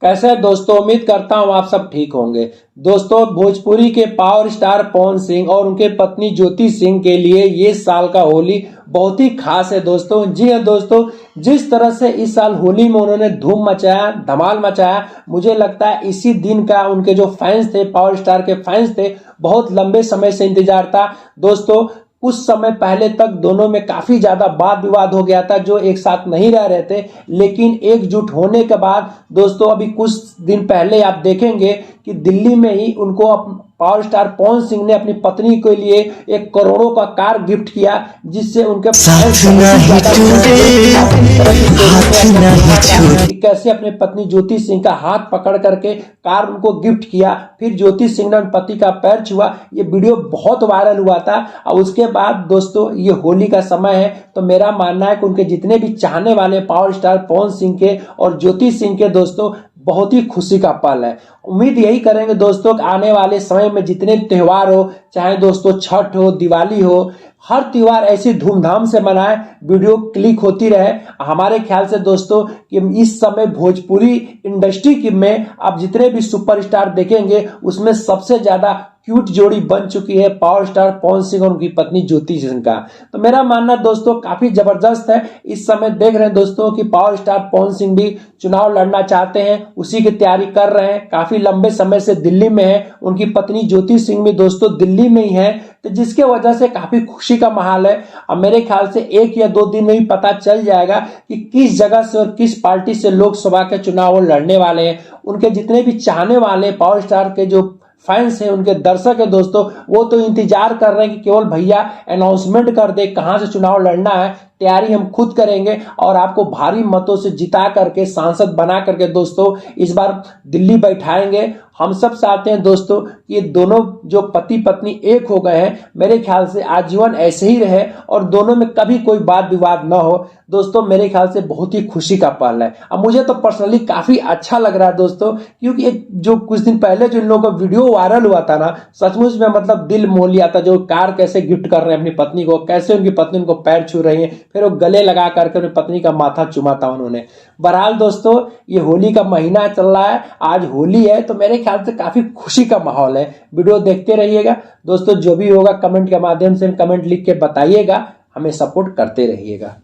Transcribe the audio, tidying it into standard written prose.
कैसे है दोस्तों, उम्मीद करता हूँ आप सब ठीक होंगे। दोस्तों, भोजपुरी के पावर स्टार पवन सिंह और उनके पत्नी ज्योति सिंह के लिए ये साल का होली बहुत ही खास है दोस्तों। जी हाँ दोस्तों, जिस तरह से इस साल होली में उन्होंने धूम मचाया, धमाल मचाया, मुझे लगता है इसी दिन का उनके जो फैंस थे, पावर स्टार के फैंस थे, बहुत लंबे समय से इंतजार था दोस्तों। कुछ समय पहले तक दोनों में काफी ज्यादा वाद विवाद हो गया था, जो एक साथ नहीं रह रहे थे, लेकिन एकजुट होने के बाद दोस्तों अभी कुछ दिन पहले आप देखेंगे कि दिल्ली में ही उनको पावर स्टार पवन सिंह ने अपनी पत्नी के लिए एक करोड़ों का कार गिफ्ट किया, जिससे उनके कैसे अपने पत्नी ज्योति सिंह का हाथ पकड़ करके कार उनको गिफ्ट किया, फिर ज्योति सिंह ने पति का पैर छुआ। ये वीडियो बहुत वायरल हुआ था। और उसके बाद दोस्तों ये होली का समय है, तो मेरा मानना है कि उनके जितने भी चाहने वाले पावर स्टार पवन सिंह के और ज्योति सिंह के दोस्तों बहुत ही खुशी का पल है। उम्मीद यही करेंगे दोस्तों कि आने वाले समय में जितने त्योहार हो, चाहे दोस्तों छठ हो, दिवाली हो, हर त्योहार ऐसी धूमधाम से मनाएं, वीडियो क्लिक होती रहे। हमारे ख्याल से दोस्तों कि इस समय भोजपुरी इंडस्ट्री में आप जितने भी सुपरस्टार देखेंगे उसमें सबसे ज्यादा क्यूट जोड़ी बन चुकी है पावर स्टार पवन सिंह और उनकी पत्नी ज्योति सिंह का। तो मेरा मानना दोस्तों काफी जबरदस्त है। इस समय देख रहे हैं दोस्तों कि पावर स्टार पवन सिंह भी चुनाव लड़ना चाहते हैं, उसी की तैयारी कर रहे हैं। काफी लंबे समय से दिल्ली में है, उनकी पत्नी ज्योति सिंह भी दोस्तों दिल्ली में ही है, तो जिसके वजह से काफी खुशी का माहौल है। अब मेरे ख्याल से 1 या 2 दिन में ही पता चल जाएगा कि किस जगह से और किस पार्टी से लोकसभा के चुनाव लड़ने वाले हैं। उनके जितने भी चाहने वाले पावर स्टार के जो फैंस हैं, उनके दर्शक है दोस्तों, वो तो इंतजार कर रहे हैं कि केवल भैया अनाउंसमेंट कर दे कहां से चुनाव लड़ना है। तैयारी हम खुद करेंगे और आपको भारी मतों से जिता करके सांसद बना करके दोस्तों इस बार दिल्ली बैठाएंगे। हम सब चाहते हैं दोस्तों कि ये दोनों जो पति पत्नी एक हो गए हैं, मेरे ख्याल से आजीवन ऐसे ही रहे और दोनों में कभी कोई वाद विवाद ना हो दोस्तों। मेरे ख्याल से बहुत ही खुशी का पल है। अब मुझे तो पर्सनली काफी अच्छा लग रहा है दोस्तों, क्योंकि एक जो कुछ दिन पहले जो इन लोगों का वीडियो वायरल हुआ था ना, सचमुच में मतलब दिल मोह लिया था। जो कार कैसे गिफ्ट कर रहे हैं अपनी पत्नी को, कैसे उनकी पत्नी उनको पैर छू रही है, फिर वो गले लगा करके अपनी पत्नी का माथा चुमा था उन्होंने। बहरहाल दोस्तों ये होली का महीना चल रहा है, आज होली है, तो मेरे ख्याल से काफी खुशी का माहौल है। वीडियो देखते रहिएगा दोस्तों, जो भी होगा कमेंट के माध्यम से कमेंट लिख के बताइएगा, हमें सपोर्ट करते रहिएगा।